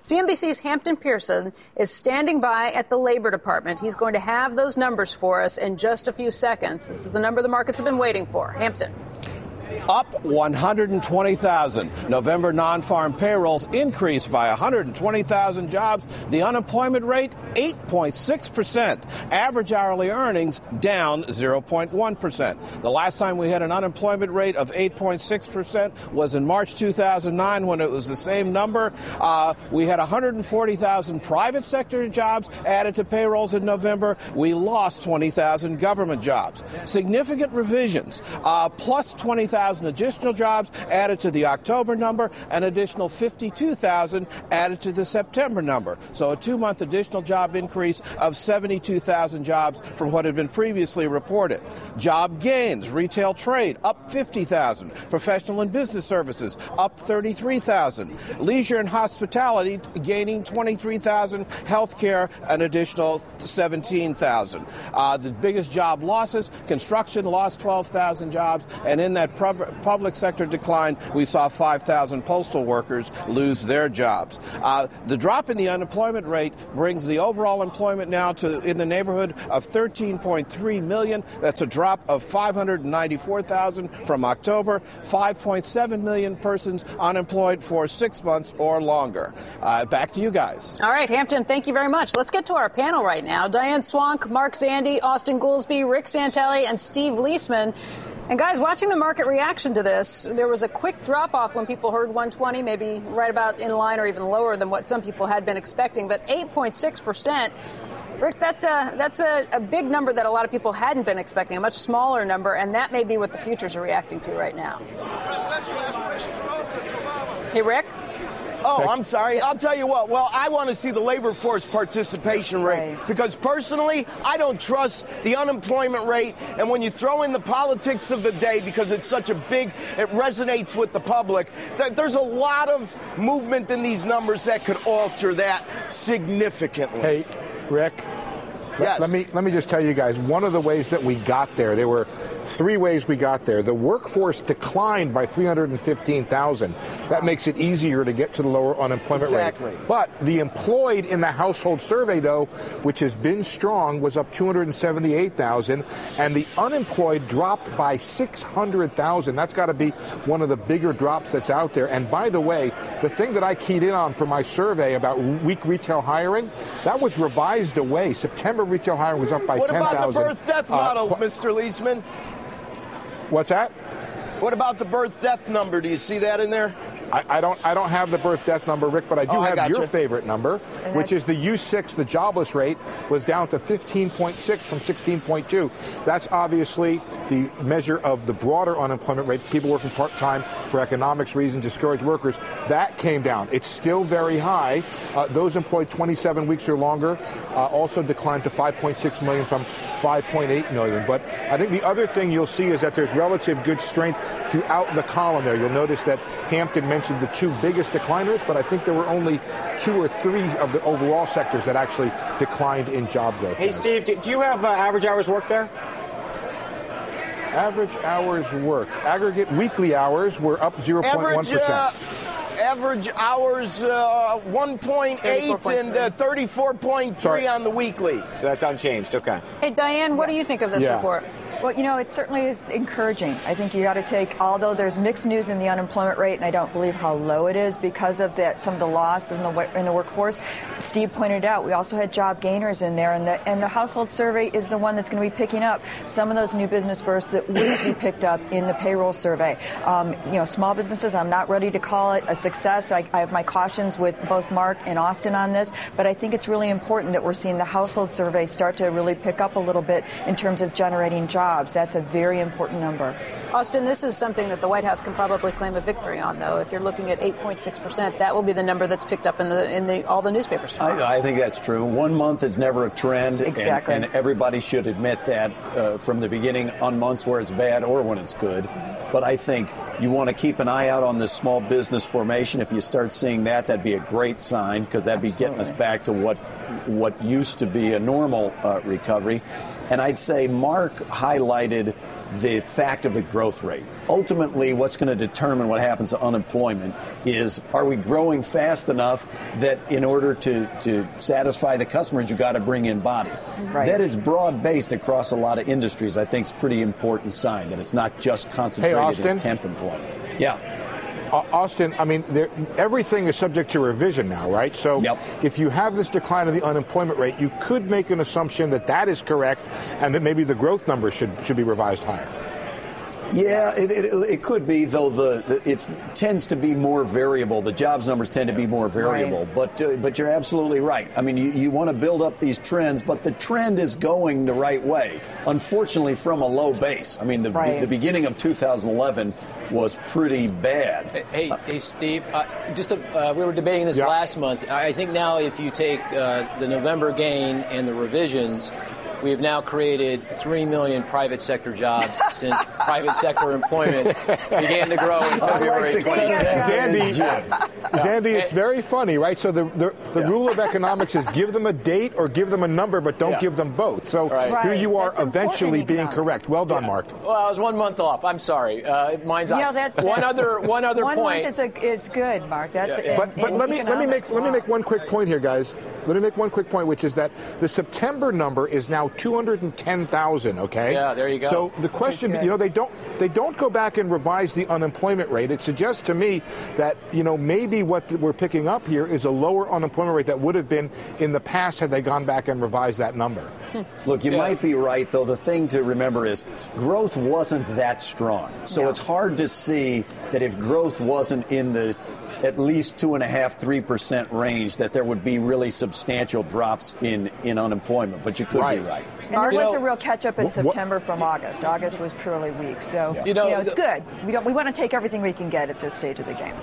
CNBC's Hampton Pearson is standing by at the Labor Department. He's going to have those numbers for us in just a few seconds. This is the number the markets have been waiting for. Hampton. Up 120,000. November non-farm payrolls increased by 120,000 jobs. The unemployment rate, 8.6%. Average hourly earnings down 0.1%. The last time we had an unemployment rate of 8.6% was in March 2009 when it was the same number. We had 140,000 private sector jobs added to payrolls in November. We lost 20,000 government jobs. Significant revisions, plus 20,000 additional jobs added to the October number, an additional 52,000 added to the September number. So a 2-month additional job increase of 72,000 jobs from what had been previously reported. Job gains, retail trade up 50,000, professional and business services up 33,000, leisure and hospitality gaining 23,000, healthcare an additional 17,000. The biggest job losses, construction lost 12,000 jobs, and in that public sector decline, we saw 5,000 postal workers lose their jobs. The drop in the unemployment rate brings the overall employment now to in the neighborhood of 13.3 million. That's a drop of 594,000 from October. 5.7 million persons unemployed for 6 months or longer. Back to you guys. All right, Hampton, thank you very much. Let's get to our panel right now. Diane Swank, Mark Zandi, Austin Goolsbee, Rick Santelli, and Steve Leisman. And guys, watching the market reaction to this, there was a quick drop-off when people heard 120, maybe right about in line or even lower than what some people had been expecting. But 8.6%, Rick, that's a big number that a lot of people hadn't been expecting, a much smaller number, and that may be what the futures are reacting to right now. Hey, Rick? Oh, I'm sorry. I'll tell you what. Well, I want to see the labor force participation rate because personally, I don't trust the unemployment rate. And when you throw in the politics of the day, because it's such a big, it resonates with the public, there's a lot of movement in these numbers that could alter that significantly. Hey, Rick. Yes. Let me just tell you guys, one of the ways that we got there were 3 ways we got there. The workforce declined by 315,000. That makes it easier to get to the lower unemployment rate. But the employed in the household survey, though, which has been strong, was up 278,000, and the unemployed dropped by 600,000. That's got to be one of the bigger drops that's out there. And by the way, the thing that I keyed in on for my survey about weak retail hiring, that was revised away. September retail hiring was up by 10,000. What about the birth-death model, Mr. Leisman? What's that? What about the birth-death number? Do you see that in there? I don't have the birth-death number, Rick, but I do have your favorite number, which is the U6. The jobless rate was down to 15.6 from 16.2. That's obviously the measure of the broader unemployment rate, people working part-time for economics reasons, discouraged workers. That came down. It's still very high. Those employed 27 weeks or longer also declined to 5.6 million from 5.8 million. But I think the other thing you'll see is that there's relative good strength throughout the column there. You'll notice that Hampton mentioned the 2 biggest decliners, but I think there were only 2 or 3 of the overall sectors that actually declined in job growth. Hey, Steve, do you have average hours worked there? Average hours worked. Aggregate weekly hours were up 0.1%. Average hours 1.8 and 34.3 on the weekly. So that's unchanged. Okay. Hey, Diane, what do you think of this report? Well, you know, it certainly is encouraging. I think you got to take, although there's mixed news in the unemployment rate, and I don't believe how low it is because of that, some of the loss in the workforce. Steve pointed out we also had job gainers in there, and the household survey is the one that's going to be picking up some of those new business births that wouldn't be picked up in the payroll survey. Small businesses, I'm not ready to call it a success. I have my cautions with both Mark and Austin on this, but I think it's really important that we're seeing the household survey start to really pick up a little bit in terms of generating jobs. That's a very important number. Austin, this is something that the White House can probably claim a victory on, though. If you're looking at 8.6%, that will be the number that's picked up in all the newspapers. I think that's true. 1 month is never a trend. Exactly. And everybody should admit that from the beginning on months where it's bad or when it's good. But I think you want to keep an eye out on this small business formation. If you start seeing that, that'd be a great sign because that'd be getting us back to what used to be a normal recovery. And I'd say Mark highlighted the fact of the growth rate. Ultimately, what's going to determine what happens to unemployment is, are we growing fast enough that in order to satisfy the customers, you've got to bring in bodies. Right. That it's broad-based across a lot of industries, I think is a pretty important sign, that it's not just concentrated in temp employment. Yeah. Austin, I mean, everything is subject to revision now, right? So if you have this decline in the unemployment rate, you could make an assumption that that is correct and that maybe the growth numbers should be revised higher. Yeah, it could be, though it tends to be more variable. The jobs numbers tend to be more variable. Right. But you're absolutely right. I mean, you want to build up these trends, but the trend is going the right way. Unfortunately, from a low base. I mean, the beginning of 2011 was pretty bad. Hey, Steve. We were debating this last month. I think now if you take the November gain and the revisions, we have now created 3 million private sector jobs since private sector employment began to grow in February 2010. Zandy, it's very funny, right? So the rule of economics is give them a date or give them a number, but don't give them both. So here you are eventually being correct. Well done, Mark. Well, I was 1 month off. I'm sorry. Mine's on. One other point. 1 month is good, Mark. But let me make one quick point here, guys. Let me make one quick point, which is that the September number is now 210,000. Okay. Yeah, there you go. So the question, they don't go back and revise the unemployment rate. It suggests to me that maybe what we're picking up here is a lower unemployment rate that would have been in the past had they gone back and revised that number. Look, you might be right, though. The thing to remember is growth wasn't that strong. So it's hard to see that if growth wasn't in the at least 2.5–3% range, that there would be really substantial drops in unemployment. But you could be right. And there was a real catch-up in September from August. August was purely weak. So, it's good. We want to take everything we can get at this stage of the game.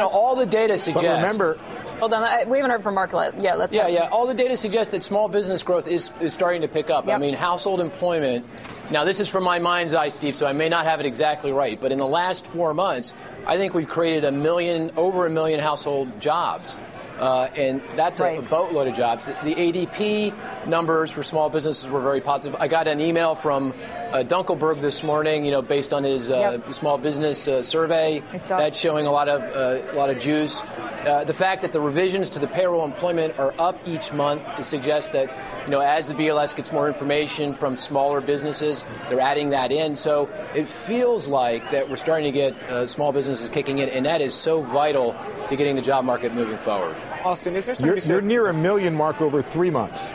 All the data suggests... But remember... Hold on. We haven't heard from Mark. All the data suggests that small business growth is starting to pick up. Yep. I mean, household employment... Now, this is from my mind's eye, Steve, so I may not have it exactly right. But in the last 4 months, I think we've created over 1 million household jobs. And that's a boatload of jobs. The ADP numbers for small businesses were very positive. I got an email from Dunkelberg this morning, based on his small business survey. That's showing a lot of juice. The fact that the revisions to the payroll employment are up each month suggests that, as the BLS gets more information from smaller businesses, they're adding that in. So it feels like that we're starting to get small businesses kicking in, and that is so vital to getting the job market moving forward. Austin, is there something you're near 1 million mark over 3 months.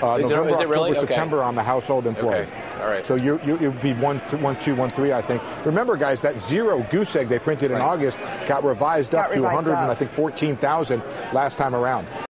November, is it really? October, September on the household employed. Okay. All right. So you'll be 1, 2, 1, 3, I think. Remember, guys, that zero goose egg they printed in August got revised up to 114,000 last time around.